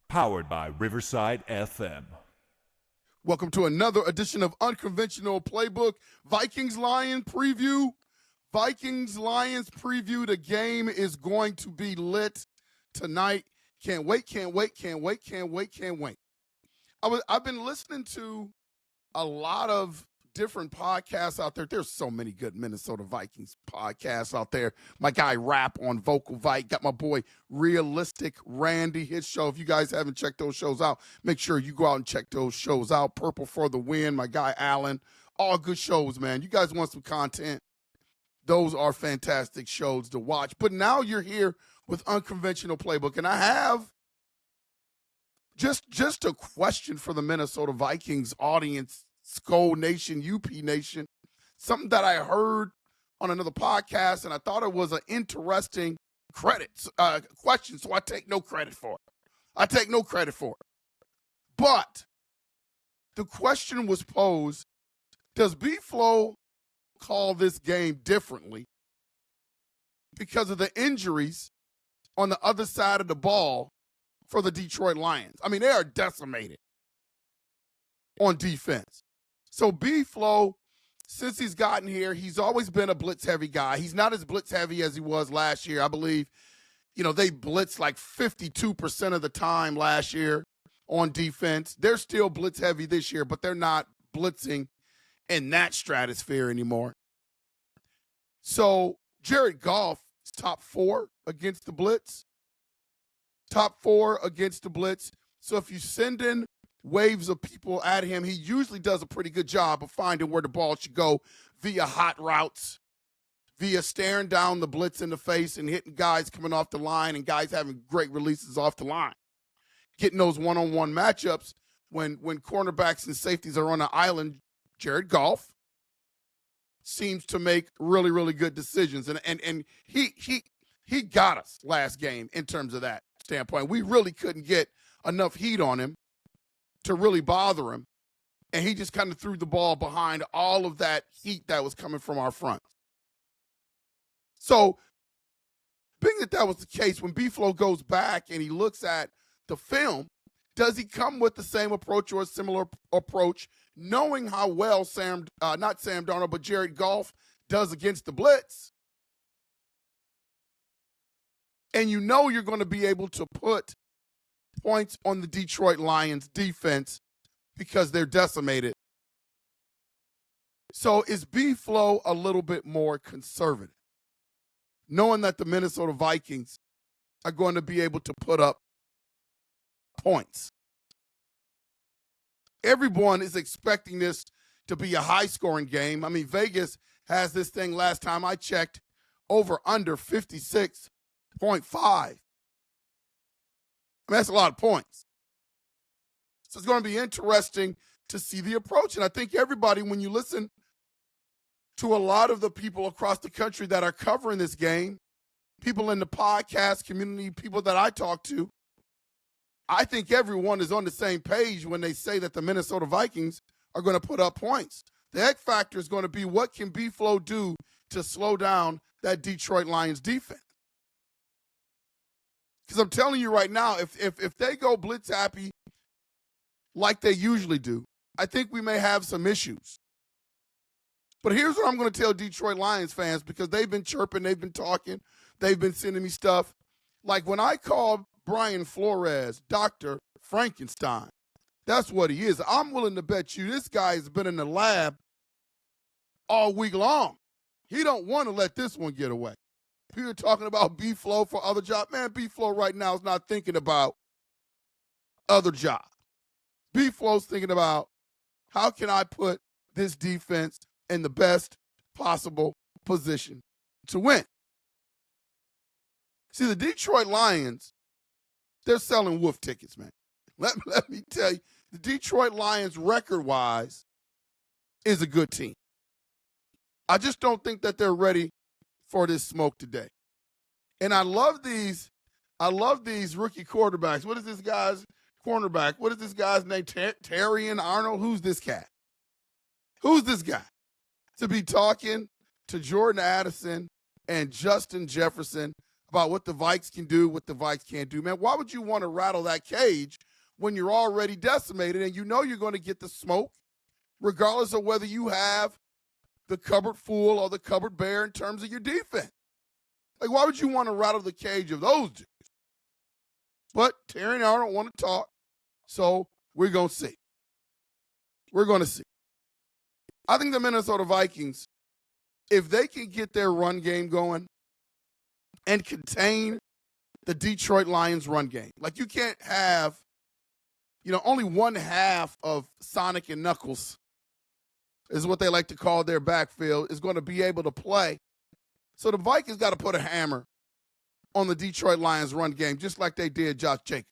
Powered by Riverside FM. Welcome to another edition of Unconventional Playbook. Vikings-Lions preview. Vikings-Lions preview. The game is going to be lit tonight. Can't wait. I've been listening to a lot of different podcasts out there. There's so many good Minnesota Vikings podcasts out there. My guy Rap on Vocal Vike. Got my boy Realistic Randy, his show. If you guys haven't checked those shows out, make sure you go out and check those shows out. Purple for the Win, my guy Allen. All good shows, man. You guys want some content? Those are fantastic shows to watch. But now you're here with Unconventional Playbook, and I have just a question for the Minnesota Vikings audience, Skull Nation, UP Nation, something that I heard on another podcast, and I thought it was an interesting question, so I take no credit for it. But the question was posed, does B-Flo call this game differently because of the injuries on the other side of the ball for the Detroit Lions? I mean, they are decimated on defense. So B-Flo, since he's gotten here, he's always been a blitz-heavy guy. He's not as blitz-heavy as he was last year. I believe, they blitzed like 52% of the time last year on defense. They're still blitz-heavy this year, but they're not blitzing in that stratosphere anymore. So Jared Goff is top 4 against the blitz. So if you send in waves of people at him, he usually does a pretty good job of finding where the ball should go via hot routes, via staring down the blitz in the face and hitting guys coming off the line and guys having great releases off the line. Getting those one-on-one matchups when cornerbacks and safeties are on the island, Jared Goff seems to make really, really good decisions. And he got us last game in terms of that standpoint. We really couldn't get enough heat on him to really bother him, and he just kind of threw the ball behind all of that heat that was coming from our front. So, being that was the case, when B-Flo goes back and he looks at the film, does he come with the same approach or a similar approach, knowing how well not Sam Darnold, but Jared Goff does against the blitz? And you're going to be able to put points on the Detroit Lions defense because they're decimated. So is B-Flo a little bit more conservative, knowing that the Minnesota Vikings are going to be able to put up points? Everyone is expecting this to be a high-scoring game. I mean, Vegas has this thing, last time I checked, over under 56.5. That's a lot of points. So it's going to be interesting to see the approach. And I think everybody, when you listen to a lot of the people across the country that are covering this game, people in the podcast community, people that I talk to, I think everyone is on the same page when they say that the Minnesota Vikings are going to put up points. The X factor is going to be, what can B-Flo do to slow down that Detroit Lions defense? Because I'm telling you right now, if they go blitz happy like they usually do, I think we may have some issues. But here's what I'm going to tell Detroit Lions fans, because they've been chirping, they've been talking, they've been sending me stuff. Like when I call Brian Flores Dr. Frankenstein, that's what he is. I'm willing to bet you this guy has been in the lab all week long. He don't want to let this one get away. People are talking about B-Flo for other jobs. Man, B-Flo right now is not thinking about other jobs. B-Flo's thinking about, how can I put this defense in the best possible position to win? See, the Detroit Lions, they're selling wolf tickets, man. Let me tell you, the Detroit Lions, record-wise, is a good team. I just don't think that they're ready for this smoke today. And I love these rookie quarterbacks. What is this guy's cornerback? What is this guy's name? Terrian Arnold? Who's this cat? Who's this guy? To be talking to Jordan Addison and Justin Jefferson about what the Vikes can do, what the Vikes can't do. Man, why would you want to rattle that cage when you're already decimated and you know you're going to get the smoke, regardless of whether you have the cupboard full or the cupboard bare in terms of your defense? Like, why would you want to rattle the cage of those dudes? But Terry and I don't want to talk, so we're going to see. We're going to see. I think the Minnesota Vikings, if they can get their run game going and contain the Detroit Lions run game, like you can't have, only one half of Sonic and Knuckles is what they like to call their backfield, is going to be able to play. So the Vikings got to put a hammer on the Detroit Lions run game, just like they did Josh Jacobs.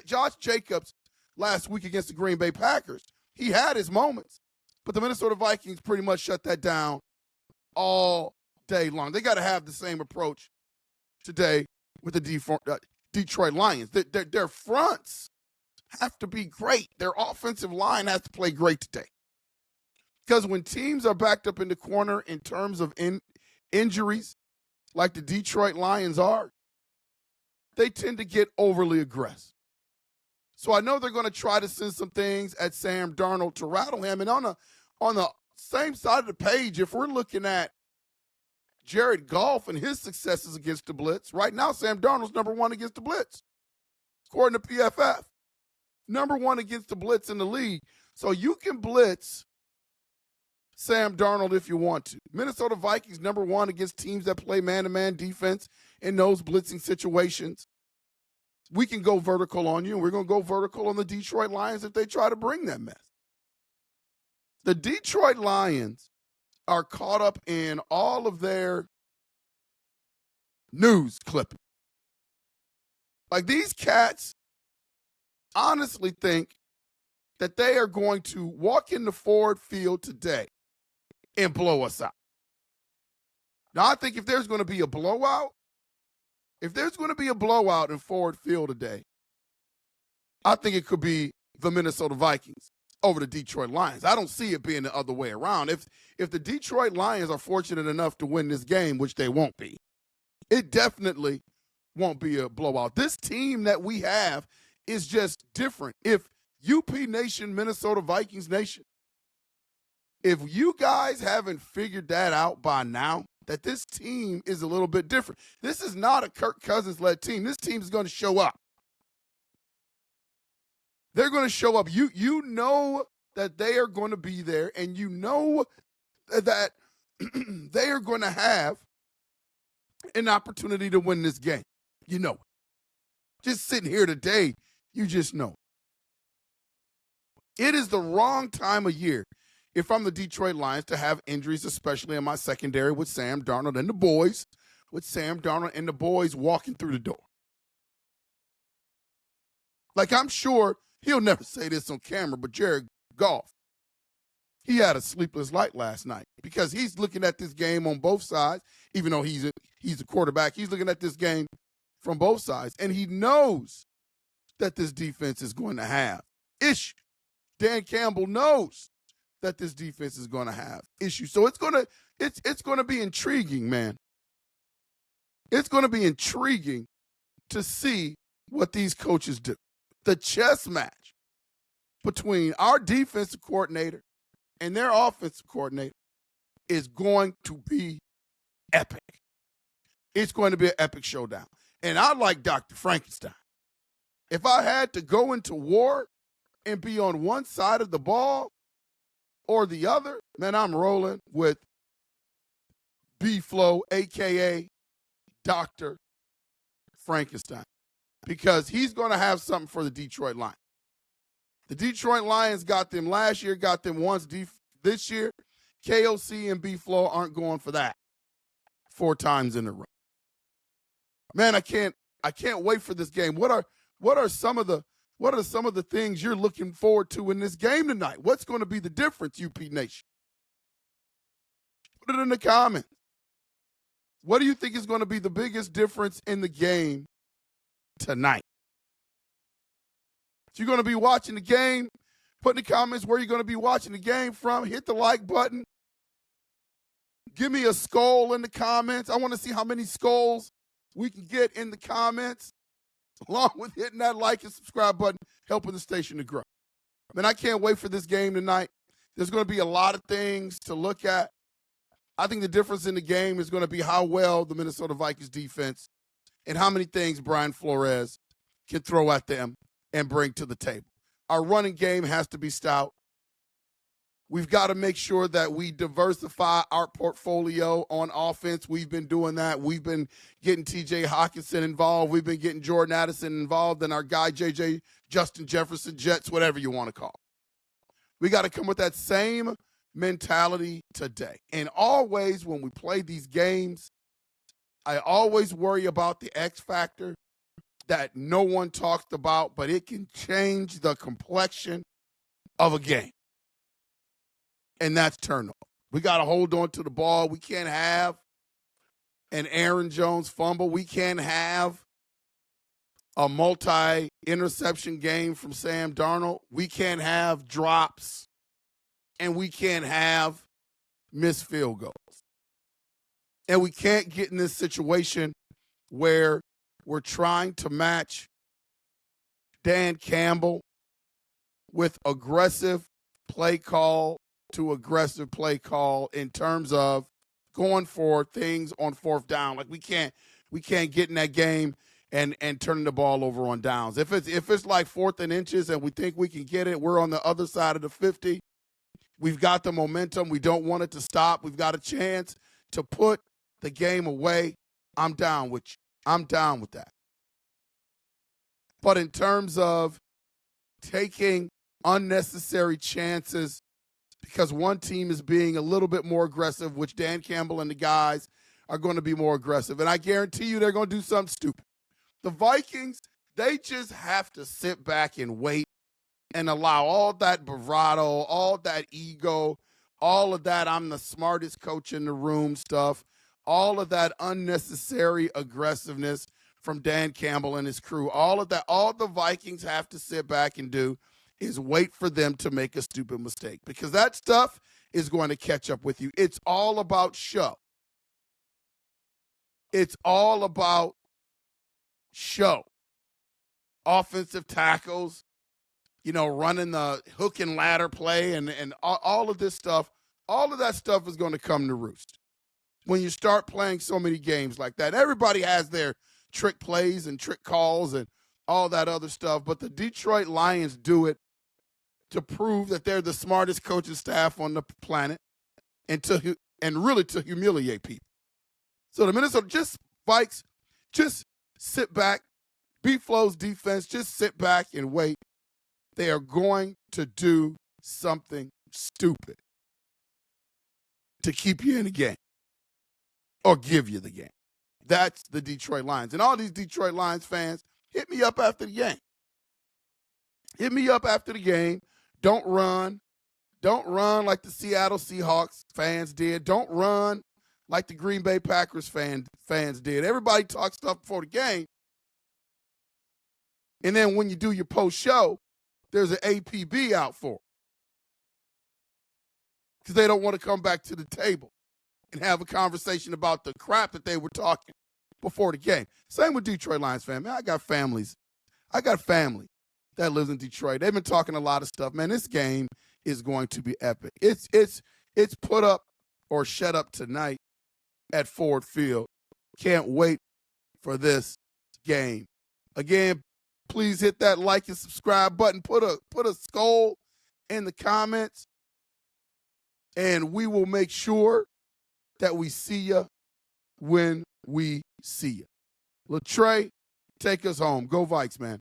Josh Jacobs last week against the Green Bay Packers, he had his moments, but the Minnesota Vikings pretty much shut that down all day long. They got to have the same approach today with the Detroit Lions. Their fronts have to be great. Their offensive line has to play great today. Because when teams are backed up in the corner in terms of injuries, like the Detroit Lions are, they tend to get overly aggressive. So I know they're going to try to send some things at Sam Darnold to rattle him. And on the same side of the page, if we're looking at Jared Goff and his successes against the blitz, right now Sam Darnold's number one against the blitz, according to PFF. Number one against the blitz in the league. So you can blitz Sam Darnold if you want to. Minnesota Vikings number one against teams that play man-to-man defense in those blitzing situations. We can go vertical on you, and we're going to go vertical on the Detroit Lions if they try to bring that mess. The Detroit Lions are caught up in all of their news clipping. Like, these cats honestly think that they are going to walk in the Ford Field today and blow us out. Now, I think if there's going to be a blowout, in Ford Field today, I think it could be the Minnesota Vikings over the Detroit Lions. I don't see it being the other way around. If the Detroit Lions are fortunate enough to win this game, which they won't be, it definitely won't be a blowout. This team that we have is just different. If UP Nation, Minnesota Vikings Nation, if you guys haven't figured that out by now, that this team is a little bit different. This is not a Kirk Cousins-led team. This team is going to show up. They're going to show up. You know that they are going to be there, and you know that they are going to have an opportunity to win this game. You know it. Just sitting here today, you just know. It is the wrong time of year, if I'm the Detroit Lions, to have injuries, especially in my secondary with Sam Darnold and the boys, walking through the door. Like, I'm sure he'll never say this on camera, but Jared Goff, he had a sleepless night last night because he's looking at this game on both sides, even though he's a quarterback. He's looking at this game from both sides, and he knows that this defense is going to have issues. Dan Campbell knows that this defense is going to have issues. So it's going to be intriguing, man. It's going to be intriguing to see what these coaches do. The chess match between our defensive coordinator and their offensive coordinator is going to be epic. It's going to be an epic showdown. And I like Dr. Frankenstein. If I had to go into war and be on one side of the ball or the other, man, I'm rolling with B-Flo, a.k.a. Dr. Frankenstein, because he's going to have something for the Detroit Lions. The Detroit Lions got them last year, got them once this year. KOC and B-Flo aren't going for that 4 times in a row. Man, I can't wait for this game. What are some of the things you're looking forward to in this game tonight? What's going to be the difference, UP Nation? Put it in the comments. What do you think is going to be the biggest difference in the game tonight? If you're going to be watching the game, put in the comments where you're going to be watching the game from. Hit the like button. Give me a skull in the comments. I want to see how many skulls we can get in the comments, along with hitting that like and subscribe button, helping the station to grow. Man, I can't wait for this game tonight. There's going to be a lot of things to look at. I think the difference in the game is going to be how well the Minnesota Vikings defense and how many things Brian Flores can throw at them and bring to the table. Our running game has to be stout. We've got to make sure that we diversify our portfolio on offense. We've been doing that. We've been getting T.J. Hockenson involved. We've been getting Jordan Addison involved, and our guy J.J. Justin Jefferson, Jets, whatever you want to call it. We got to come with that same mentality today. And always when we play these games, I always worry about the X factor that no one talks about, but it can change the complexion of a game. And that's turnover. We got to hold on to the ball. We can't have an Aaron Jones fumble. We can't have a multi-interception game from Sam Darnold. We can't have drops. And we can't have missed field goals. And we can't get in this situation where we're trying to match Dan Campbell with aggressive play call to aggressive play call in terms of going for things on fourth down. Like we can't get in that game and turning the ball over on downs. If it's like 4th and inches and we think we can get it, we're on the other side of the 50. We've got the momentum. We don't want it to stop. We've got a chance to put the game away. I'm down with you. I'm down with that. But in terms of taking unnecessary chances because one team is being a little bit more aggressive, which Dan Campbell and the guys are going to be more aggressive, and I guarantee you they're going to do something stupid. The Vikings, they just have to sit back and wait and allow all that bravado, all that ego, all of that I'm the smartest coach in the room stuff, all of that unnecessary aggressiveness from Dan Campbell and his crew, all of that, all the Vikings have to sit back and do is wait for them to make a stupid mistake because that stuff is going to catch up with you. It's all about show. It's all about show. Offensive tackles, running the hook and ladder play and all of this stuff, all of that stuff is going to come to roost when you start playing so many games like that. Everybody has their trick plays and trick calls and all that other stuff, but the Detroit Lions do it to prove that they're the smartest coaching staff on the planet and really to humiliate people. So the Minnesota Vikes, just sit back. B-Flo's defense, just sit back and wait. They are going to do something stupid to keep you in the game or give you the game. That's the Detroit Lions. And all these Detroit Lions fans, hit me up after the game. Hit me up after the game. Don't run. Don't run like the Seattle Seahawks fans did. Don't run like the Green Bay Packers fans did. Everybody talks stuff before the game. And then when you do your post-show, there's an APB out for it. Because they don't want to come back to the table and have a conversation about the crap that they were talking before the game. Same with Detroit Lions fans. Man, I got family that lives in Detroit. They've been talking a lot of stuff. Man, this game is going to be epic. It's put up or shut up tonight at Ford Field. Can't wait for this game. Again, please hit that like and subscribe button. Put a skull in the comments, and we will make sure that we see you when we see you. Latrey, take us home. Go Vikes, man.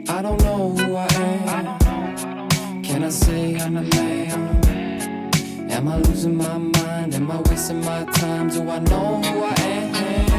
I don't know who I am. Can I say I'm a man? Am I losing my mind? Am I wasting my time? Do I know who I am?